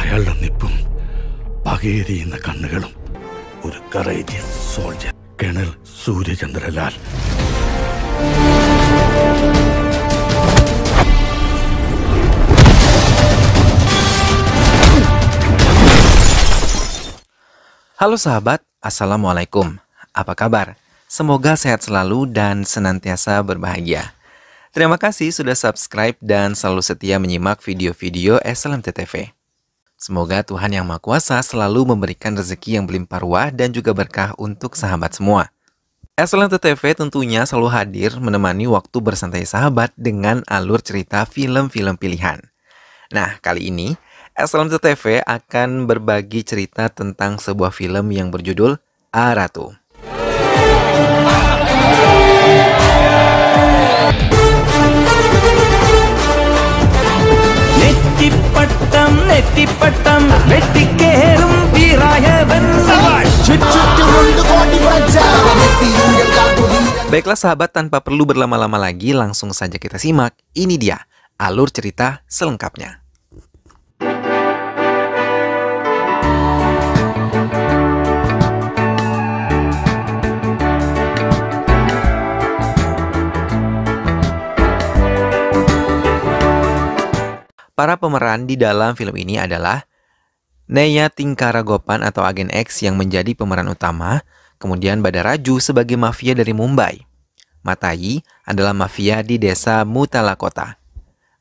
അയാളുടെ നിപ്പും പകയെരിയുന്ന കണ്ണുകളും ഒരു കറേജിയസ് സോൾജർ. കേണൽ സൂര്യചന്ദ്രലാൽ. Halo sahabat, Assalamualaikum. Apa kabar? Semoga sehat selalu dan senantiasa berbahagia. Terima kasih sudah subscribe dan selalu setia menyimak video-video SLMT TV. Semoga Tuhan Yang Maha Kuasa selalu memberikan rezeki yang berlimpah ruah dan juga berkah untuk sahabat semua. SLMT TV tentunya selalu hadir menemani waktu bersantai sahabat dengan alur cerita film-film pilihan. Nah, kali ini SLMT TV akan berbagi cerita tentang sebuah film yang berjudul Aratu. Baiklah sahabat, tanpa perlu berlama-lama lagi, langsung saja kita simak. Ini dia alur cerita selengkapnya. Para pemeran di dalam film ini adalah Neya Tingkaragopan atau Agen X yang menjadi pemeran utama, kemudian Badaraju sebagai mafia dari Mumbai. Matayi adalah mafia di desa Mutalakota.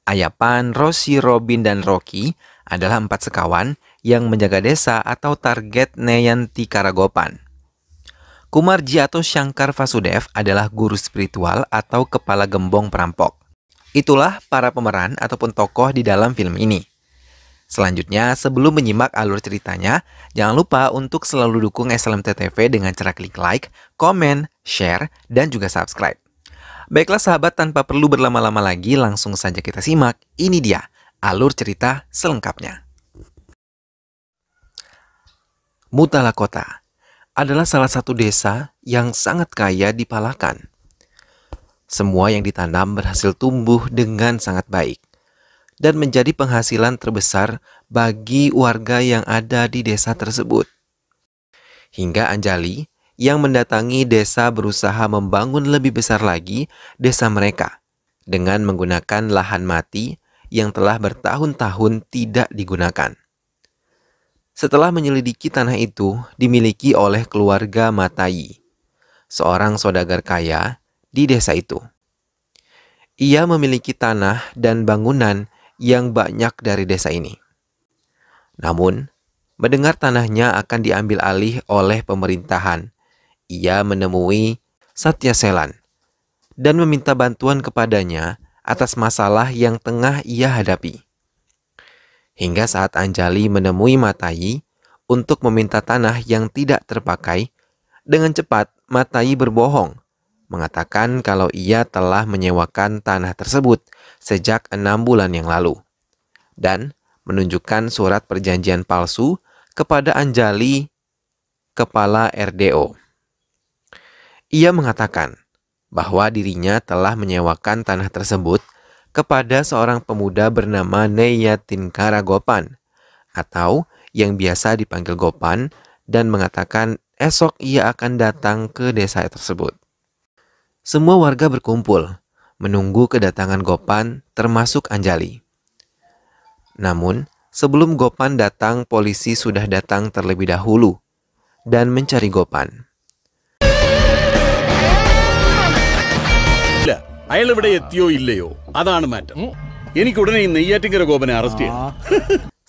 Ayapan, Rosi, Robin, dan Rocky adalah 4 sekawan yang menjaga desa atau target Neyan Tingkaragopan. Kumarji atau Shankar Vasudev adalah guru spiritual atau kepala gembong perampok. Itulah para pemeran ataupun tokoh di dalam film ini. Selanjutnya, sebelum menyimak alur ceritanya, jangan lupa untuk selalu dukung SLMT TV dengan cara klik like, komen, share, dan juga subscribe. Baiklah sahabat, tanpa perlu berlama-lama lagi, langsung saja kita simak. Ini dia alur cerita selengkapnya. Mutalakota adalah salah satu desa yang sangat kaya di Palakan. Semua yang ditanam berhasil tumbuh dengan sangat baik dan menjadi penghasilan terbesar bagi warga yang ada di desa tersebut. Hingga Anjali yang mendatangi desa berusaha membangun lebih besar lagi desa mereka dengan menggunakan lahan mati yang telah bertahun-tahun tidak digunakan. Setelah menyelidiki tanah itu dimiliki oleh keluarga Matayi, seorang saudagar kaya di desa itu. Ia memiliki tanah dan bangunan yang banyak dari desa ini. Namun, mendengar tanahnya akan diambil alih oleh pemerintahan, ia menemui Satya Selan dan meminta bantuan kepadanya atas masalah yang tengah ia hadapi. Hingga saat Anjali menemui Matayi untuk meminta tanah yang tidak terpakai, dengan cepat Matayi berbohong, mengatakan kalau ia telah menyewakan tanah tersebut sejak 6 bulan yang lalu dan menunjukkan surat perjanjian palsu kepada Anjali, kepala RDO. Ia mengatakan bahwa dirinya telah menyewakan tanah tersebut kepada seorang pemuda bernama Neya Tingkaragopan atau yang biasa dipanggil Gopan, dan mengatakan esok ia akan datang ke desa tersebut. Semua warga berkumpul, menunggu kedatangan Gopan termasuk Anjali. Namun, sebelum Gopan datang, polisi sudah datang terlebih dahulu dan mencari Gopan. അയാൾ ഇവിടെ എത്തിയോ ഇല്ലയോ അതാണ് മാറ്റം. എനിക്ക് ഉടനെ ഈ നെയ്യാറ്റിൻകര ഗോപനെ അറസ്റ്റ് ചെയ്യണം.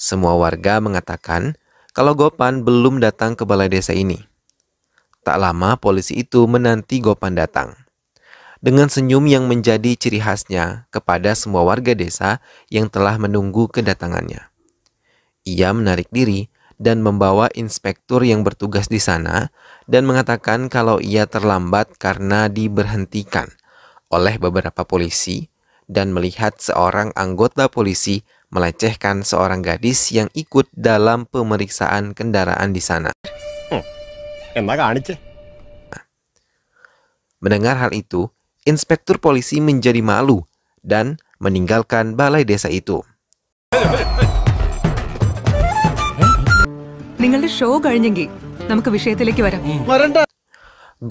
Semua warga mengatakan kalau Gopan belum datang ke balai desa ini. Tak lama polisi itu menanti Gopan datang dengan senyum yang menjadi ciri khasnya kepada semua warga desa yang telah menunggu kedatangannya. Ia menarik diri dan membawa inspektur yang bertugas di sana dan mengatakan kalau ia terlambat karena diberhentikan oleh beberapa polisi dan melihat seorang anggota polisi melecehkan seorang gadis yang ikut dalam pemeriksaan kendaraan di sana. Mendengar hal itu, inspektur polisi menjadi malu dan meninggalkan balai desa itu. നിങ്ങളുടെ ഷോ കഴിഞ്ഞെങ്കിൽ നമുക്ക് വിഷയത്തിലേക്ക് വരാം.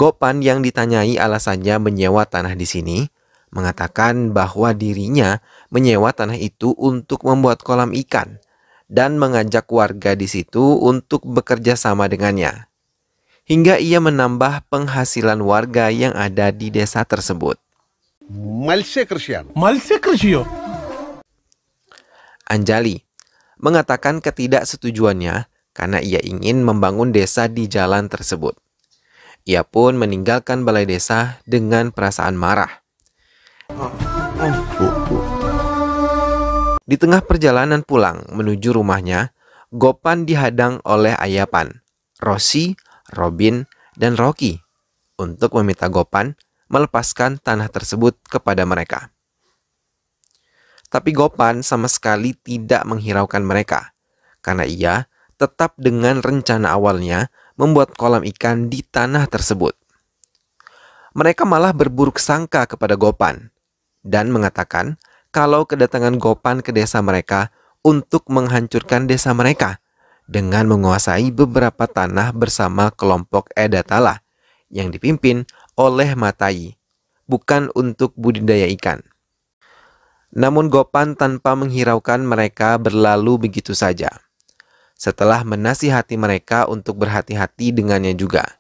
Gopan yang ditanyai alasannya menyewa tanah di sini mengatakan bahwa dirinya menyewa tanah itu untuk membuat kolam ikan dan mengajak warga di situ untuk bekerja sama dengannya, hingga ia menambah penghasilan warga yang ada di desa tersebut. മത്സ്യകൃഷിയോ? Anjali mengatakan ketidaksetujuannya karena ia ingin membangun desa di jalan tersebut. Ia pun meninggalkan balai desa dengan perasaan marah. Di tengah perjalanan pulang menuju rumahnya, Gopan dihadang oleh Ayapan, Rosi, Robin, dan Rocky untuk meminta Gopan melepaskan tanah tersebut kepada mereka. Tapi Gopan sama sekali tidak menghiraukan mereka, karena ia tetap dengan rencana awalnya membuat kolam ikan di tanah tersebut. Mereka malah berburuk sangka kepada Gopan dan mengatakan kalau kedatangan Gopan ke desa mereka untuk menghancurkan desa mereka dengan menguasai beberapa tanah bersama kelompok Edatala yang dipimpin oleh Matai, bukan untuk budidaya ikan. Namun Gopan tanpa menghiraukan mereka berlalu begitu saja. Setelah menasihati mereka untuk berhati-hati dengannya juga,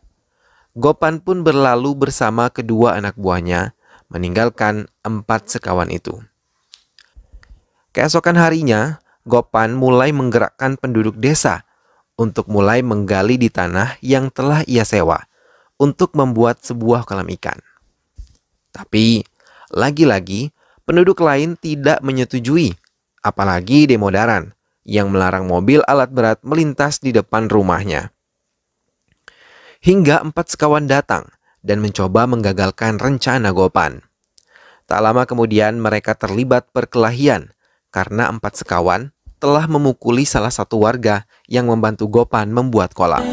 Gopan pun berlalu bersama kedua anak buahnya, meninggalkan 4 sekawan itu. Keesokan harinya, Gopan mulai menggerakkan penduduk desa untuk mulai menggali di tanah yang telah ia sewa untuk membuat sebuah kolam ikan. Tapi, lagi-lagi, penduduk lain tidak menyetujui, apalagi Demodaran, yang melarang mobil alat berat melintas di depan rumahnya. Hingga 4 sekawan datang dan mencoba menggagalkan rencana Gopan. Tak lama kemudian mereka terlibat perkelahian karena 4 sekawan telah memukuli salah satu warga yang membantu Gopan membuat kolam.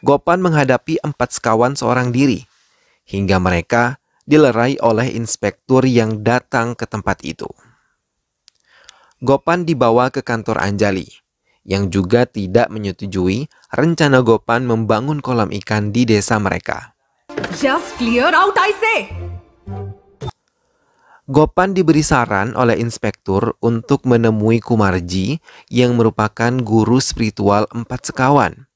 Gopan menghadapi 4 sekawan seorang diri, hingga mereka dilerai oleh inspektur yang datang ke tempat itu. Gopan dibawa ke kantor Anjali, yang juga tidak menyetujui rencana Gopan membangun kolam ikan di desa mereka. Just clear out, I say. Gopan diberi saran oleh inspektur untuk menemui Kumarji yang merupakan guru spiritual 4 sekawan.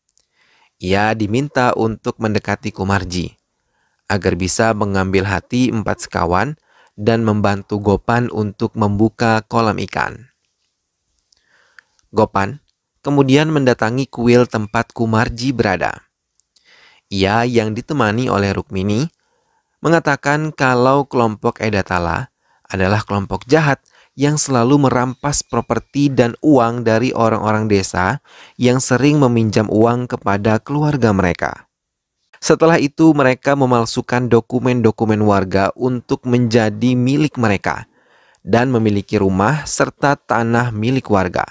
Ia diminta untuk mendekati Kumarji agar bisa mengambil hati 4 sekawan dan membantu Gopan untuk membuka kolam ikan. Gopan kemudian mendatangi kuil tempat Kumarji berada. Ia yang ditemani oleh Rukmini mengatakan kalau kelompok Edatala adalah kelompok jahat yang selalu merampas properti dan uang dari orang-orang desa yang sering meminjam uang kepada keluarga mereka. Setelah itu mereka memalsukan dokumen-dokumen warga untuk menjadi milik mereka dan memiliki rumah serta tanah milik warga.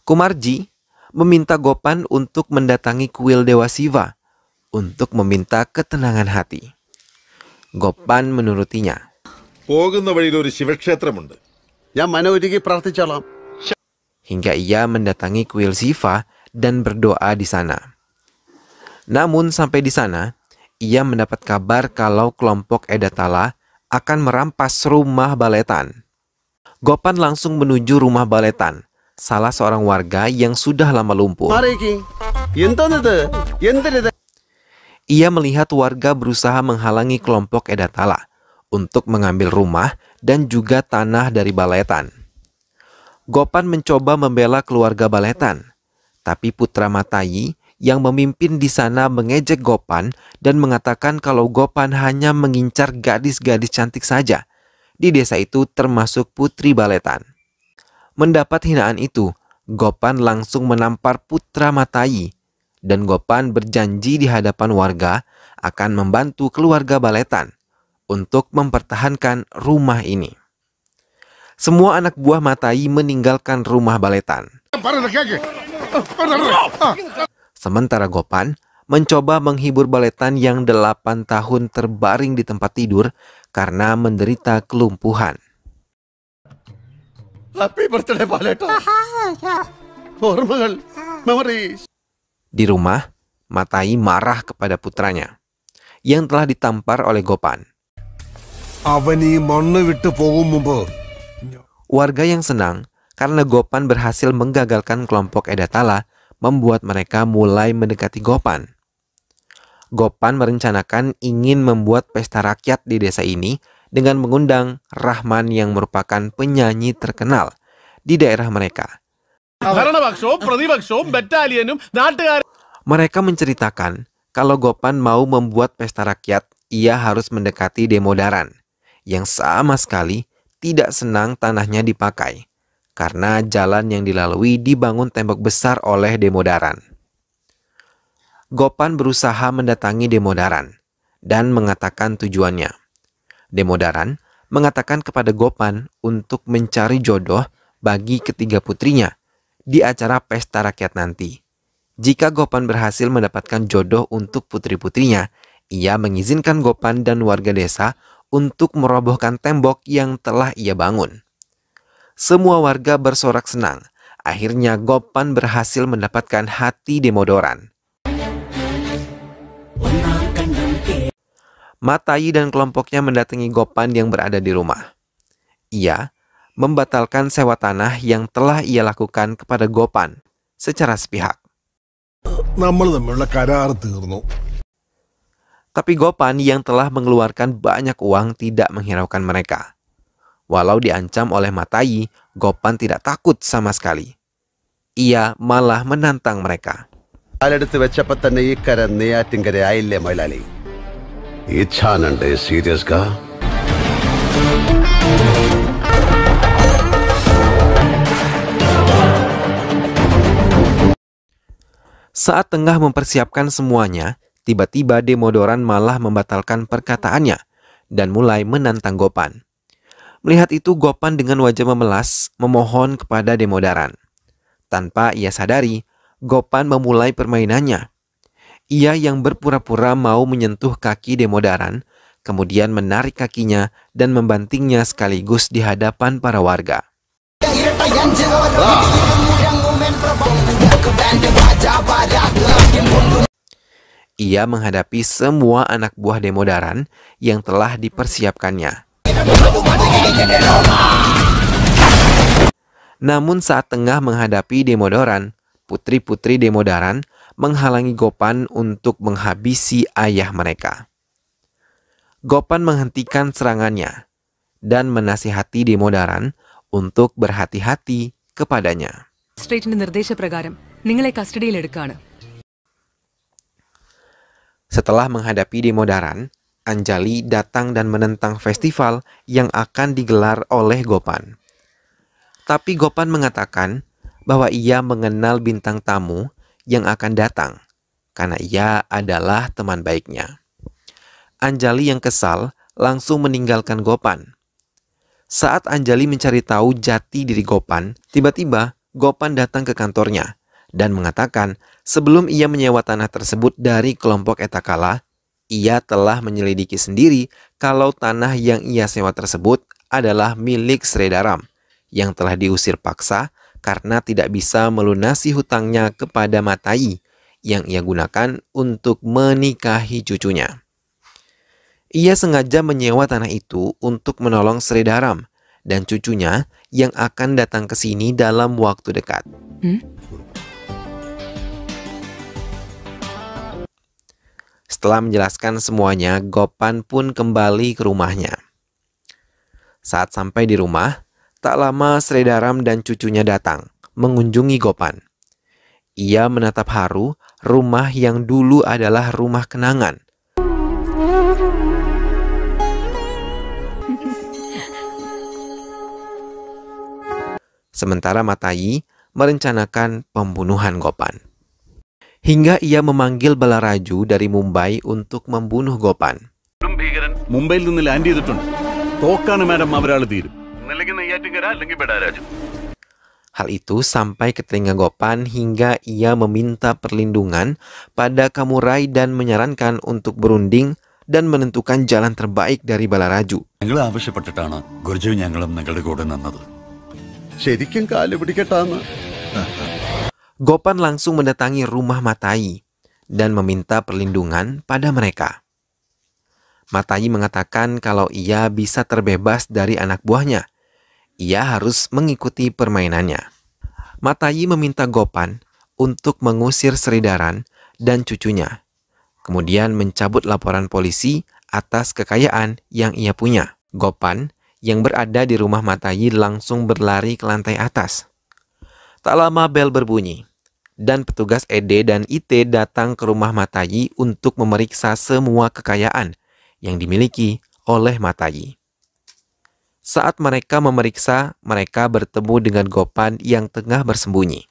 Kumarji meminta Gopan untuk mendatangi kuil Dewa Siva untuk meminta ketenangan hati. Gopan menurutinya. പോകുന്ന വഴിയിൽ ഒരു ശിവക്ഷേത്രമുണ്ട്. ഞാൻ മനോരുകി പ്രാർത്ഥിച്ചോളാം. Hingga ia mendatangi kuil Siva dan berdoa di sana. Namun sampai di sana, ia mendapat kabar kalau kelompok Edatala akan merampas rumah Baletan. Gopan langsung menuju rumah Baletan, salah seorang warga yang sudah lama lumpuh. Ia melihat warga berusaha menghalangi kelompok Edatala untuk mengambil rumah dan juga tanah dari Baletan. Gopan mencoba membela keluarga Baletan, tapi Putra Matai yang memimpin di sana mengejek Gopan dan mengatakan kalau Gopan hanya mengincar gadis-gadis cantik saja di desa itu termasuk Putri Baletan. Mendapat hinaan itu, Gopan langsung menampar Putra Matai dan Gopan berjanji di hadapan warga akan membantu keluarga Baletan untuk mempertahankan rumah ini. Semua anak buah Matai meninggalkan rumah Baletan. Sementara Gopan mencoba menghibur Baletan yang 8 tahun terbaring di tempat tidur karena menderita kelumpuhan. Happy birthday, Baleta. Hormonal memories. Di rumah, Matai marah kepada putranya yang telah ditampar oleh Gopan. Warga yang senang karena Gopan berhasil menggagalkan kelompok Edatala membuat mereka mulai mendekati Gopan. Gopan merencanakan ingin membuat pesta rakyat di desa ini dengan mengundang Rahman yang merupakan penyanyi terkenal di daerah mereka. Mereka menceritakan kalau Gopan mau membuat pesta rakyat, ia harus mendekati Demodaran yang sama sekali tidak senang tanahnya dipakai karena jalan yang dilalui dibangun tembok besar oleh Demodaran. Gopan berusaha mendatangi Demodaran dan mengatakan tujuannya. Demodaran mengatakan kepada Gopan untuk mencari jodoh bagi ketiga putrinya di acara pesta rakyat nanti. Jika Gopan berhasil mendapatkan jodoh untuk putri-putrinya, ia mengizinkan Gopan dan warga desa untuk merobohkan tembok yang telah ia bangun. Semua warga bersorak senang. Akhirnya Gopan berhasil mendapatkan hati Demodaran. Matai dan kelompoknya mendatangi Gopan yang berada di rumah. Ia membatalkan sewa tanah yang telah ia lakukan kepada Gopan secara sepihak. Tapi Gopan yang telah mengeluarkan banyak uang tidak menghiraukan mereka. Walau diancam oleh Matai, Gopan tidak takut sama sekali. Ia malah menantang mereka. Saat tengah mempersiapkan semuanya, tiba-tiba Demodaran malah membatalkan perkataannya dan mulai menantang Gopan. Melihat itu, Gopan dengan wajah memelas memohon kepada Demodaran. Tanpa ia sadari, Gopan memulai permainannya. Ia yang berpura-pura mau menyentuh kaki Demodaran, kemudian menarik kakinya dan membantingnya sekaligus di hadapan para warga. Ia menghadapi semua anak buah Demodaran yang telah dipersiapkannya. Namun saat tengah menghadapi Demodaran, putri-putri Demodaran menghalangi Gopan untuk menghabisi ayah mereka. Gopan menghentikan serangannya dan menasihati Demodaran untuk berhati-hati kepadanya. മജിസ്ട്രേറ്റിന്റെ നിർദ്ദേശപ്രകാരം നിങ്ങളെ കസ്റ്റഡിയിലെടുക്കാണ്. Setelah menghadapi Demodaran, Anjali datang dan menentang festival yang akan digelar oleh Gopan. Tapi Gopan mengatakan bahwa ia mengenal bintang tamu yang akan datang karena ia adalah teman baiknya. Anjali yang kesal langsung meninggalkan Gopan. Saat Anjali mencari tahu jati diri Gopan, tiba-tiba Gopan datang ke kantornya dan mengatakan sebelum ia menyewa tanah tersebut dari kelompok Etakala, ia telah menyelidiki sendiri kalau tanah yang ia sewa tersebut adalah milik Sredaram yang telah diusir paksa karena tidak bisa melunasi hutangnya kepada Matai yang ia gunakan untuk menikahi cucunya. Ia sengaja menyewa tanah itu untuk menolong Sredaram dan cucunya yang akan datang ke sini dalam waktu dekat. Setelah menjelaskan semuanya, Gopan pun kembali ke rumahnya. Saat sampai di rumah, tak lama Sredaram dan cucunya datang mengunjungi Gopan. Ia menatap haru rumah yang dulu adalah rumah kenangan. Sementara Matai merencanakan pembunuhan Gopan. hingga ia memanggil Balaraju dari Mumbai untuk membunuh Gopan. മുംബൈയിൽ നിന്ന് ലാൻഡ് ചെയ്തിട്ടുണ്ട്. തോക്കാണ് മാഡം അവരാൾ തീരും. ഒന്നല്ലെങ്കിൽ നെയ്യാറ്റിൻകര അല്ലെങ്കിൽ ബെടാരാജു. Hal itu sampai ke telinga Gopan hingga ia meminta perlindungan pada Kamurai dan menyarankan untuk berunding dan menentukan jalan terbaik dari Balaraju. ഞങ്ങൾ ആവശ്യപ്പെട്ടിട്ടാണ് ഗുരുജു ഞങ്ങളും നിങ്ങളുടെ കൂടെ നിന്നത്. ശരിക്കും കാല് പിടിക്കട്ടാന്ന്. Gopan langsung mendatangi rumah Matai dan meminta perlindungan pada mereka. Matai mengatakan kalau ia bisa terbebas dari anak buahnya. Ia harus mengikuti permainannya. Matai meminta Gopan untuk mengusir Sridaran dan cucunya. Kemudian mencabut laporan polisi atas kekayaan yang ia punya. Gopan yang berada di rumah Matai langsung berlari ke lantai atas. Tak lama bel berbunyi, dan petugas ED dan IT datang ke rumah Matai untuk memeriksa semua kekayaan yang dimiliki oleh Matai. Saat mereka memeriksa, mereka bertemu dengan Gopan yang tengah bersembunyi.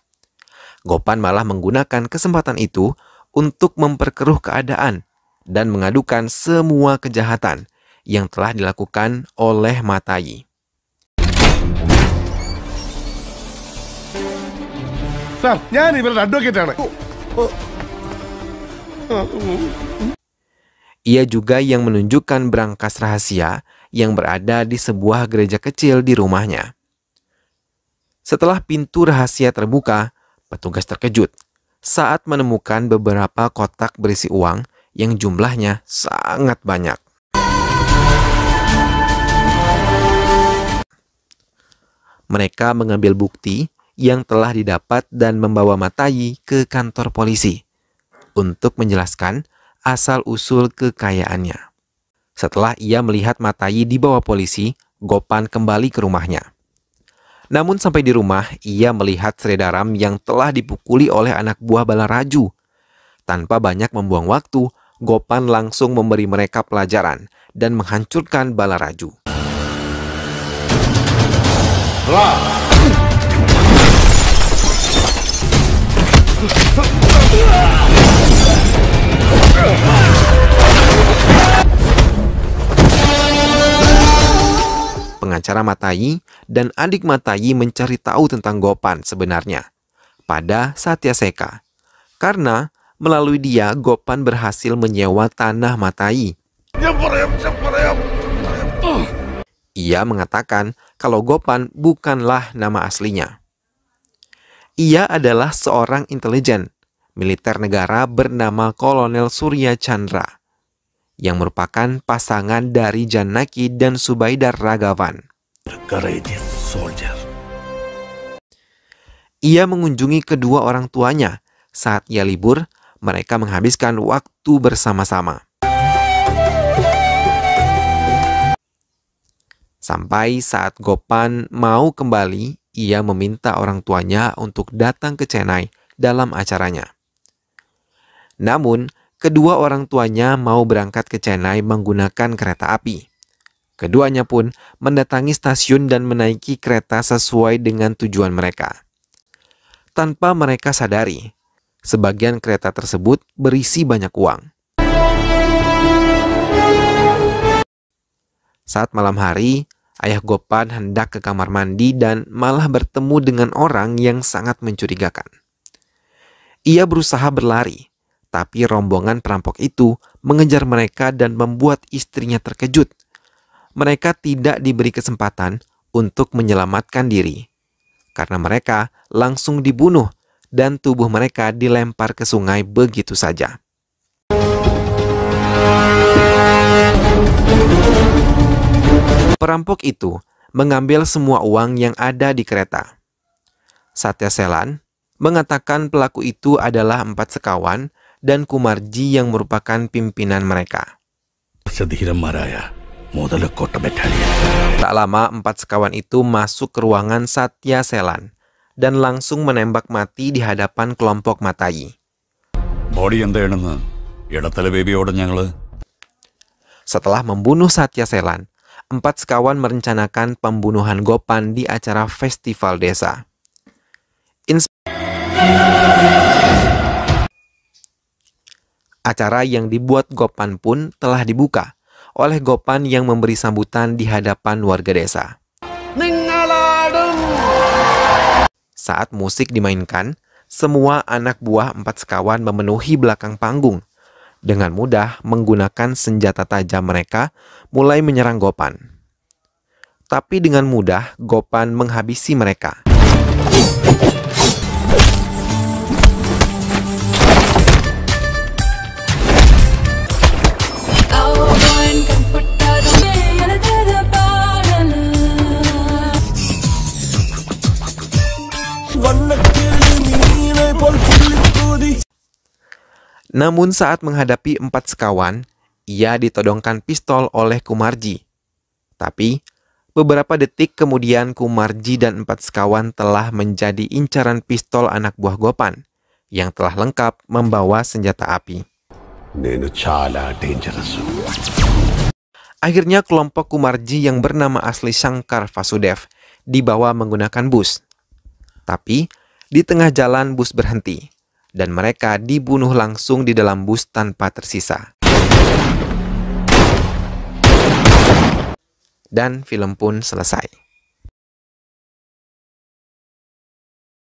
Gopan malah menggunakan kesempatan itu untuk memperkeruh keadaan dan mengadukan semua kejahatan yang telah dilakukan oleh Matai. Sir, ഞാൻ ഇവരുടെ അഡ്വക്കേറ്റ് ആണ്. Ia juga yang menunjukkan brankas rahasia yang berada di sebuah gereja kecil di rumahnya. Setelah pintu rahasia terbuka, petugas terkejut saat menemukan beberapa kotak berisi uang yang jumlahnya sangat banyak. Mereka mengambil bukti yang telah didapat dan membawa Matai ke kantor polisi untuk menjelaskan asal-usul kekayaannya. Setelah ia melihat Matai dibawa polisi, Gopan kembali ke rumahnya. Namun sampai di rumah, ia melihat Sridaram yang telah dipukuli oleh anak buah Balaraju. Tanpa banyak membuang waktu, Gopan langsung memberi mereka pelajaran dan menghancurkan Balaraju. Pengacara Matai dan adik Matai mencari tahu tentang Gopan sebenarnya pada Satyaseka. Karena melalui dia Gopan berhasil menyewa tanah Matai. Ia mengatakan kalau Gopan bukanlah nama aslinya. Ia adalah seorang intelijen militer negara bernama Kolonel Surya Chandra yang merupakan pasangan dari Janaki dan Subaidar Ragavan. Courageous soldier. Ia mengunjungi kedua orang tuanya. Saat ia libur, mereka menghabiskan waktu bersama-sama. Sampai saat Gopan mau kembali, ia meminta orang tuanya untuk datang ke Chennai dalam acaranya. Namun, kedua orang tuanya mau berangkat ke Chennai menggunakan kereta api. Keduanya pun mendatangi stasiun dan menaiki kereta sesuai dengan tujuan mereka. Tanpa mereka sadari, sebagian kereta tersebut berisi banyak uang. Saat malam hari, ayah Gopan hendak ke kamar mandi dan malah bertemu dengan orang yang sangat mencurigakan. Ia berusaha berlari, tapi rombongan perampok itu mengejar mereka dan membuat istrinya terkejut. Mereka tidak diberi kesempatan untuk menyelamatkan diri, karena mereka langsung dibunuh dan tubuh mereka dilempar ke sungai begitu saja. Perampok itu mengambil semua uang yang ada di kereta. Satyaselan mengatakan pelaku itu adalah 4 sekawan dan Kumarji yang merupakan pimpinan mereka. Tak lama 4 sekawan itu masuk ke ruangan Satyaselan dan langsung menembak mati di hadapan kelompok Matai. Setelah membunuh Satyaselan, 4 sekawan merencanakan pembunuhan Gopan di acara festival desa. Acara yang dibuat Gopan pun telah dibuka oleh Gopan yang memberi sambutan di hadapan warga desa. Saat musik dimainkan, semua anak buah 4 sekawan memenuhi belakang panggung. Dengan mudah menggunakan senjata tajam mereka mulai menyerang Gopan. Tapi dengan mudah Gopan menghabisi mereka. Namun saat menghadapi 4 sekawan, ia ditodongkan pistol oleh Kumarji. Tapi, beberapa detik kemudian Kumarji dan 4 sekawan telah menjadi incaran pistol anak buah Gopan, yang telah lengkap membawa senjata api. నేను చాలా dangerous. Akhirnya kelompok Kumarji yang bernama asli Shankar Vasudev dibawa menggunakan bus. Tapi, di tengah jalan bus berhenti, dan mereka dibunuh langsung di dalam bus tanpa tersisa. Dan film pun selesai.